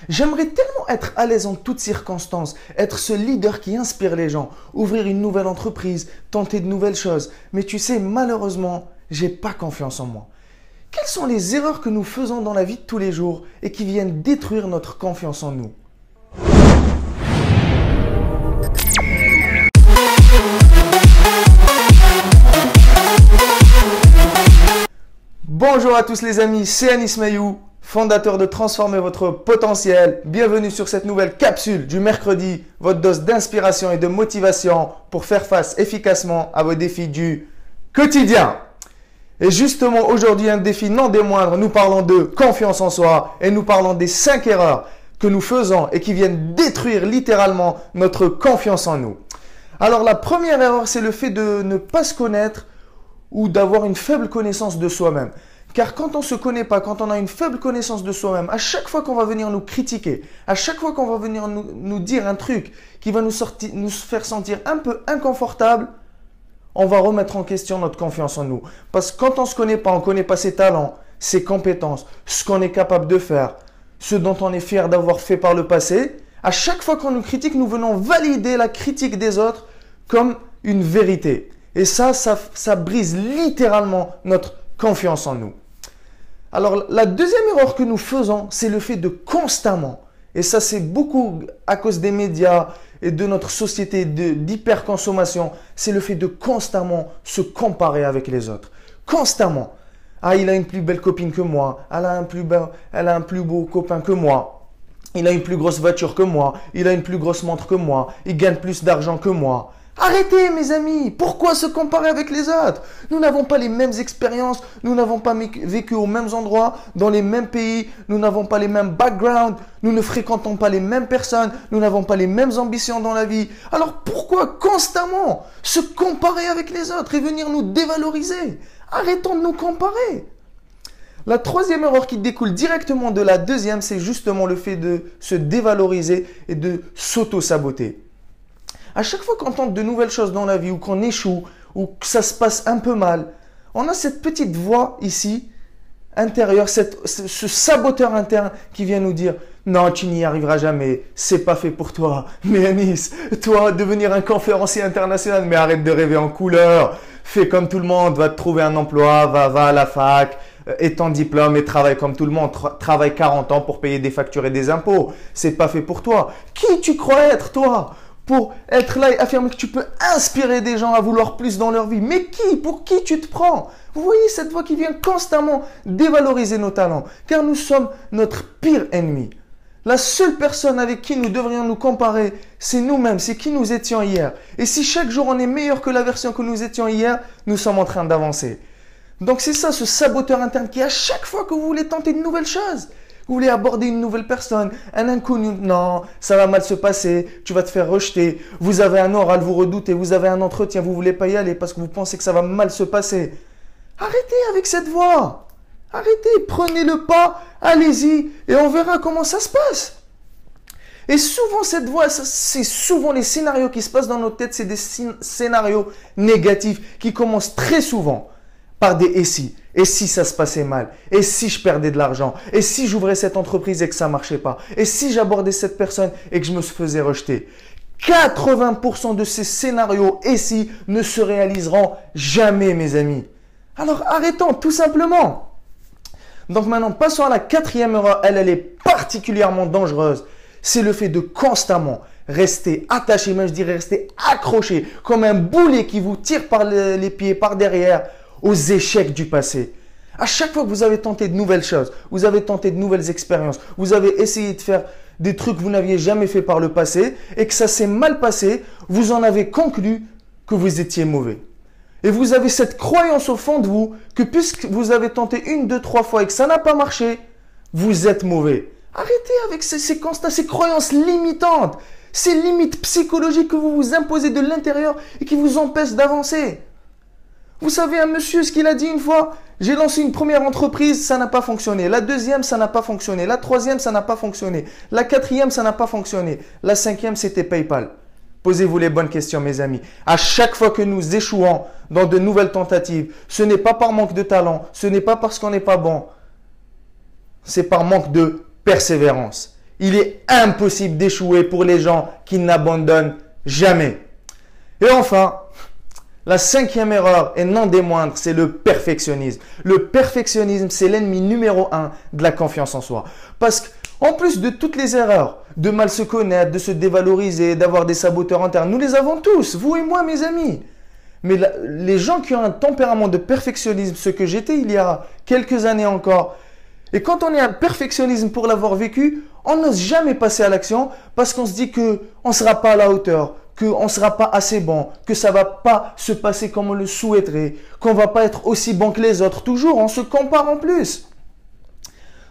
J'aimerais tellement être à l'aise en toutes circonstances, être ce leader qui inspire les gens, ouvrir une nouvelle entreprise, tenter de nouvelles choses. Mais tu sais, malheureusement, j'ai pas confiance en moi. Quelles sont les erreurs que nous faisons dans la vie de tous les jours et qui viennent détruire notre confiance en nous? Bonjour à tous les amis, c'est Anis Mayou, fondateur de Transformer votre potentiel. Bienvenue sur cette nouvelle capsule du mercredi, votre dose d'inspiration et de motivation pour faire face efficacement à vos défis du quotidien. Et justement aujourd'hui, un défi non des moindres, nous parlons de confiance en soi et nous parlons des 5 erreurs que nous faisons et qui viennent détruire littéralement notre confiance en nous. Alors la première erreur, c'est le fait de ne pas se connaître ou d'avoir une faible connaissance de soi-même. Car quand on ne se connaît pas, quand on a une faible connaissance de soi-même, à chaque fois qu'on va venir nous critiquer, à chaque fois qu'on va venir nous dire un truc qui va nous faire sentir un peu inconfortable, on va remettre en question notre confiance en nous. Parce que quand on ne se connaît pas, on ne connaît pas ses talents, ses compétences, ce qu'on est capable de faire, ce dont on est fier d'avoir fait par le passé, à chaque fois qu'on nous critique, nous venons valider la critique des autres comme une vérité. Et ça brise littéralement notre confiance en nous. Alors, la deuxième erreur que nous faisons, c'est le fait de constamment, et ça c'est beaucoup à cause des médias et de notre société d'hyperconsommation, c'est le fait de constamment se comparer avec les autres. Constamment. Ah, il a une plus belle copine que moi, elle a un plus beau copain que moi, il a une plus grosse voiture que moi, il a une plus grosse montre que moi, il gagne plus d'argent que moi. Arrêtez mes amis, pourquoi se comparer avec les autres? Nous n'avons pas les mêmes expériences, nous n'avons pas vécu aux mêmes endroits, dans les mêmes pays, nous n'avons pas les mêmes backgrounds, nous ne fréquentons pas les mêmes personnes, nous n'avons pas les mêmes ambitions dans la vie. Alors pourquoi constamment se comparer avec les autres et venir nous dévaloriser? Arrêtons de nous comparer. La troisième erreur qui découle directement de la deuxième, c'est justement le fait de se dévaloriser et de s'auto-saboter. À chaque fois qu'on tente de nouvelles choses dans la vie ou qu'on échoue ou que ça se passe un peu mal, on a cette petite voix ici, intérieure, ce saboteur interne qui vient nous dire « Non, tu n'y arriveras jamais, c'est pas fait pour toi. Mais Anis, toi, devenir un conférencier international, mais arrête de rêver en couleur. Fais comme tout le monde, va te trouver un emploi, va à la fac, et ton diplôme et travaille comme tout le monde. Travaille 40 ans pour payer des factures et des impôts. C'est pas fait pour toi. Qui tu crois être, toi ? Pour être là et affirmer que tu peux inspirer des gens à vouloir plus dans leur vie. Mais qui? Pour qui tu te prends? Vous voyez cette voix qui vient constamment dévaloriser nos talents. Car nous sommes notre pire ennemi. La seule personne avec qui nous devrions nous comparer, c'est nous-mêmes, c'est qui nous étions hier. Et si chaque jour on est meilleur que la version que nous étions hier, nous sommes en train d'avancer. Donc c'est ça, ce saboteur interne qui à chaque fois que vous voulez tenter de nouvelles choses, vous voulez aborder une nouvelle personne, un inconnu, non, ça va mal se passer, tu vas te faire rejeter, vous avez un oral, vous redoutez, vous avez un entretien, vous ne voulez pas y aller parce que vous pensez que ça va mal se passer. Arrêtez avec cette voix, arrêtez, prenez le pas, allez-y et on verra comment ça se passe. Et souvent cette voix, c'est souvent les scénarios qui se passent dans notre tête, c'est des scénarios négatifs qui commencent très souvent par des et si. Et si ça se passait mal? Et si je perdais de l'argent? Et si j'ouvrais cette entreprise et que ça ne marchait pas? Et si j'abordais cette personne et que je me faisais rejeter? 80% de ces scénarios et si ne se réaliseront jamais, mes amis. Alors arrêtons, tout simplement. Donc maintenant, passons à la quatrième erreur. Elle est particulièrement dangereuse. C'est le fait de constamment rester attaché, même je dirais rester accroché, comme un boulet qui vous tire par les pieds, par derrière, aux échecs du passé. À chaque fois que vous avez tenté de nouvelles choses, vous avez tenté de nouvelles expériences, vous avez essayé de faire des trucs que vous n'aviez jamais fait par le passé et que ça s'est mal passé, vous en avez conclu que vous étiez mauvais. Et vous avez cette croyance au fond de vous que puisque vous avez tenté 1, 2, 3 fois et que ça n'a pas marché, vous êtes mauvais. Arrêtez avec ces constats, ces croyances limitantes, ces limites psychologiques que vous vous imposez de l'intérieur et qui vous empêchent d'avancer. Vous savez, un monsieur, ce qu'il a dit une fois, j'ai lancé une première entreprise, ça n'a pas fonctionné. La deuxième, ça n'a pas fonctionné. La troisième, ça n'a pas fonctionné. La quatrième, ça n'a pas fonctionné. La cinquième, c'était PayPal. Posez-vous les bonnes questions, mes amis. À chaque fois que nous échouons dans de nouvelles tentatives, ce n'est pas par manque de talent, ce n'est pas parce qu'on n'est pas bon. C'est par manque de persévérance. Il est impossible d'échouer pour les gens qui n'abandonnent jamais. Et enfin, la cinquième erreur, et non des moindres, c'est le perfectionnisme. Le perfectionnisme, c'est l'ennemi numéro 1 de la confiance en soi. Parce qu'en plus de toutes les erreurs, de mal se connaître, de se dévaloriser, d'avoir des saboteurs internes, nous les avons tous, vous et moi mes amis. Mais les gens qui ont un tempérament de perfectionnisme, ce que j'étais il y a quelques années encore, et quand on est un perfectionnisme pour l'avoir vécu, on n'ose jamais passer à l'action parce qu'on se dit qu'on ne sera pas à la hauteur, qu'on ne sera pas assez bon, que ça ne va pas se passer comme on le souhaiterait, qu'on ne va pas être aussi bon que les autres. Toujours, on se compare en plus.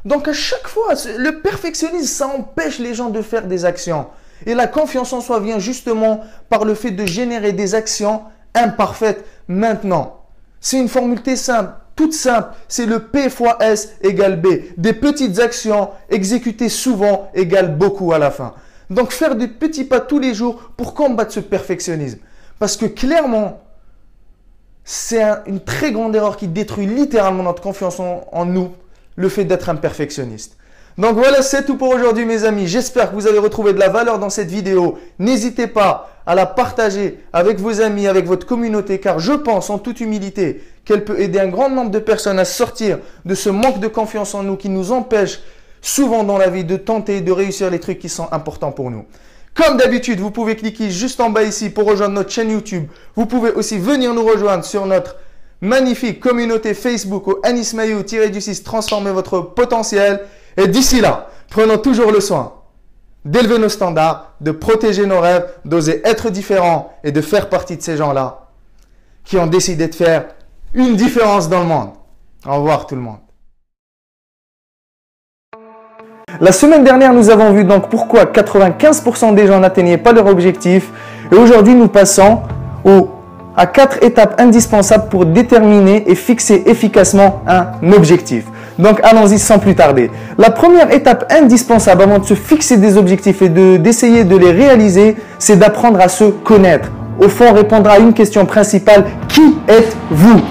Donc à chaque fois, le perfectionnisme, ça empêche les gens de faire des actions. Et la confiance en soi vient justement par le fait de générer des actions imparfaites maintenant. C'est une formule simple, toute simple. C'est le P fois S égale B. Des petites actions exécutées souvent égale beaucoup à la fin. Donc faire des petits pas tous les jours pour combattre ce perfectionnisme. Parce que clairement, c'est une très grande erreur qui détruit littéralement notre confiance en nous, le fait d'être un perfectionniste. Donc voilà, c'est tout pour aujourd'hui mes amis. J'espère que vous avez retrouvé de la valeur dans cette vidéo. N'hésitez pas à la partager avec vos amis, avec votre communauté, car je pense en toute humilité qu'elle peut aider un grand nombre de personnes à sortir de ce manque de confiance en nous qui nous empêche souvent dans la vie de tenter de réussir les trucs qui sont importants pour nous. Comme d'habitude, vous pouvez cliquer juste en bas ici pour rejoindre notre chaîne YouTube. Vous pouvez aussi venir nous rejoindre sur notre magnifique communauté Facebook au Anis Mailloux-6 transformer votre potentiel. Et d'ici là, prenons toujours le soin d'élever nos standards, de protéger nos rêves, d'oser être différents et de faire partie de ces gens-là qui ont décidé de faire une différence dans le monde. Au revoir tout le monde. La semaine dernière, nous avons vu donc pourquoi 95% des gens n'atteignaient pas leur objectif. Et aujourd'hui, nous passons à 4 étapes indispensables pour déterminer et fixer efficacement un objectif. Donc, allons-y sans plus tarder. La première étape indispensable avant de se fixer des objectifs et d'essayer de les réaliser, c'est d'apprendre à se connaître. Au fond, répondre à une question principale, qui êtes-vous ?